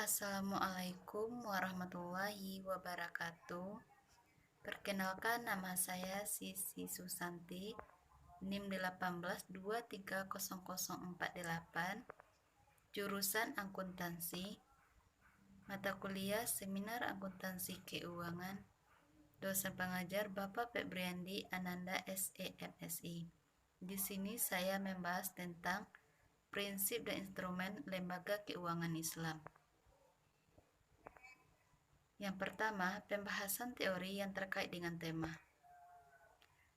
Assalamualaikum warahmatullahi wabarakatuh. Perkenalkan, nama saya Sisi Susanti, NIM 18230048, jurusan akuntansi, mata kuliah Seminar Akuntansi Keuangan, dosen pengajar Bapak Febriandi Ananda SEMSI. Di sini saya membahas tentang prinsip dan instrumen lembaga keuangan Islam. Yang pertama, pembahasan teori yang terkait dengan tema.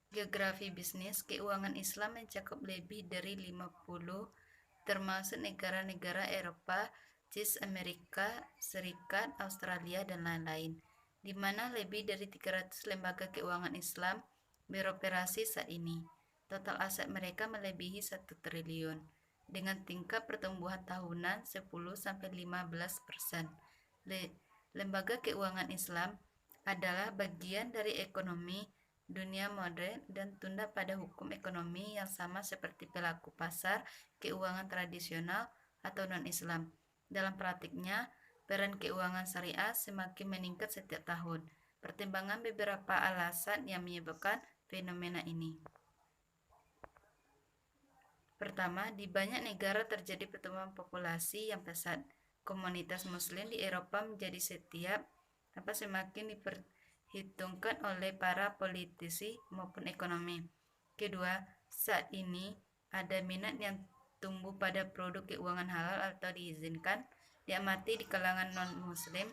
Geografi bisnis keuangan Islam mencakup lebih dari 50, termasuk negara-negara Eropa, CIS, Amerika Serikat, Australia, dan lain-lain, di mana lebih dari 300 lembaga keuangan Islam beroperasi saat ini. Total aset mereka melebihi 1 triliun, dengan tingkat pertumbuhan tahunan 10-15%. Lembaga keuangan Islam adalah bagian dari ekonomi dunia modern dan tunduk pada hukum ekonomi yang sama seperti pelaku pasar keuangan tradisional atau non-Islam. Dalam praktiknya, peran keuangan syariah semakin meningkat setiap tahun. Pertimbangan beberapa alasan yang menyebabkan fenomena ini. Pertama, di banyak negara terjadi pertumbuhan populasi yang pesat. Komunitas Muslim di Eropa menjadi semakin diperhitungkan oleh para politisi maupun ekonomi. Kedua, saat ini ada minat yang tumbuh pada produk keuangan halal atau diizinkan diamati di kalangan non-Muslim.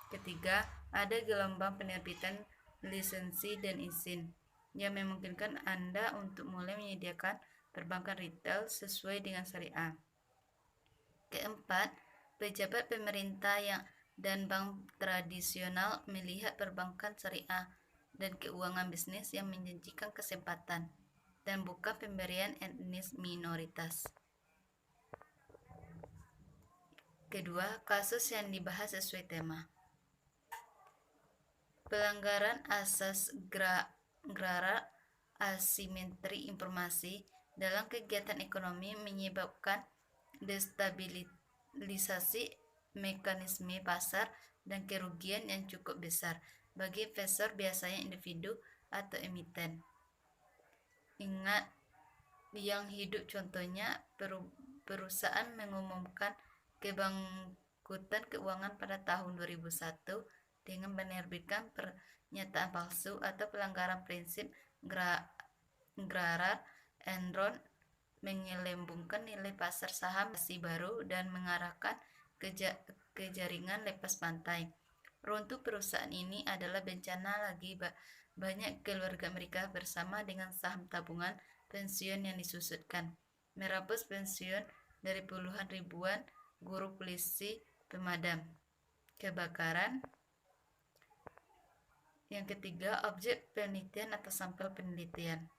Ketiga, ada gelombang penerbitan lisensi dan izin yang memungkinkan Anda untuk mulai menyediakan perbankan retail sesuai dengan syariah. Keempat, pejabat pemerintah dan bank tradisional melihat perbankan syariah dan keuangan bisnis yang menjanjikan kesempatan dan bukan pemberian etnis minoritas. Kedua, kasus yang dibahas sesuai tema. Pelanggaran asas GRARA, asimetri informasi dalam kegiatan ekonomi menyebabkan destabilisasi mekanisme pasar dan kerugian yang cukup besar bagi investor, biasanya individu atau emiten. Ingat yang hidup, contohnya perusahaan mengumumkan kebangkrutan keuangan pada tahun 2001 dengan menerbitkan pernyataan palsu atau pelanggaran prinsip GRARA. Enron menyelembungkan nilai pasar saham baru dan mengarahkan ke jaringan lepas pantai. Runtuh perusahaan ini adalah bencana bagi banyak keluarga mereka bersama dengan saham tabungan pensiun yang disusutkan, merampas pensiun dari puluhan ribuan guru polisi pemadam kebakaran. Yang ketiga, objek penelitian atau sampel penelitian.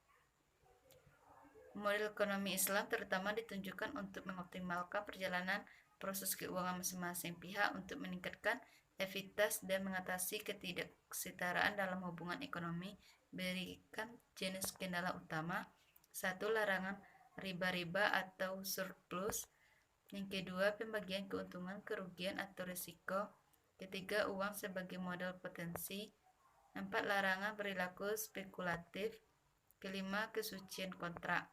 Model ekonomi Islam terutama ditunjukkan untuk mengoptimalkan perjalanan proses keuangan masing-masing pihak untuk meningkatkan efektivitas dan mengatasi ketidaksetaraan dalam hubungan ekonomi. Berikan jenis kendala utama. 1. Larangan riba atau surplus. Yang kedua, pembagian keuntungan, kerugian atau risiko. Ketiga, uang sebagai modal potensi. 4. Larangan perilaku spekulatif. Kelima, kesucian kontrak.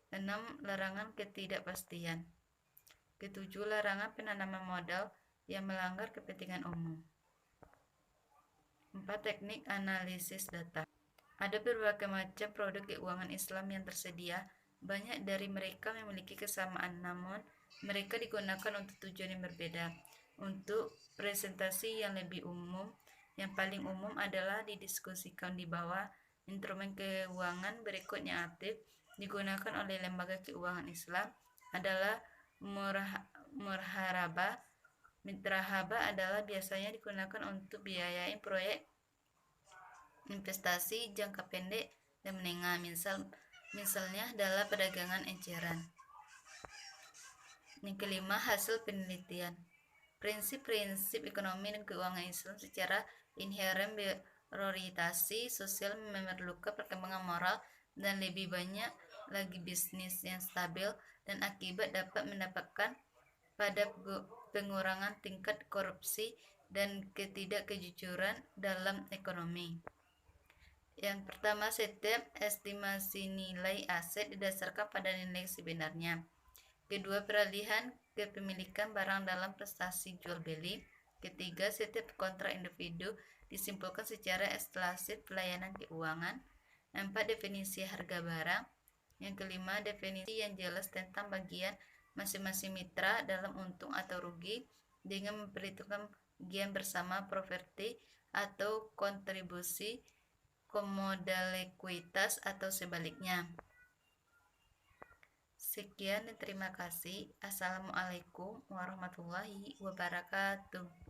6. Larangan ketidakpastian. Ketujuh, larangan penanaman modal yang melanggar kepentingan umum. 4. Teknik analisis data. Ada berbagai macam produk keuangan Islam yang tersedia. Banyak dari mereka memiliki kesamaan, namun mereka digunakan untuk tujuan yang berbeda. Untuk presentasi yang lebih umum, yang paling umum adalah didiskusikan di bawah. Instrumen keuangan berikut yang aktif digunakan oleh lembaga keuangan Islam adalah murharabah. Mitrahaba adalah biasanya digunakan untuk biayai proyek investasi jangka pendek dan menengah, misalnya adalah perdagangan eceran. Yang kelima, hasil penelitian. Prinsip-prinsip ekonomi dan keuangan Islam secara inheren berorientasi sosial, memerlukan perkembangan moral dan lebih banyak lagi bisnis yang stabil dan akibat dapat mendapatkan pada pengurangan tingkat korupsi dan ketidakjujuran dalam ekonomi. Yang pertama, setiap estimasi nilai aset didasarkan pada nilai sebenarnya. Kedua, peralihan kepemilikan barang dalam prestasi jual beli. Ketiga, setiap kontrak individu disimpulkan secara eksklusif pelayanan keuangan. 4. Definisi harga barang. Yang kelima, definisi yang jelas tentang bagian masing-masing mitra dalam untung atau rugi dengan memperhitungkan bagian bersama properti atau kontribusi komodalikuitas atau sebaliknya. Sekian dan terima kasih. Assalamualaikum warahmatullahi wabarakatuh.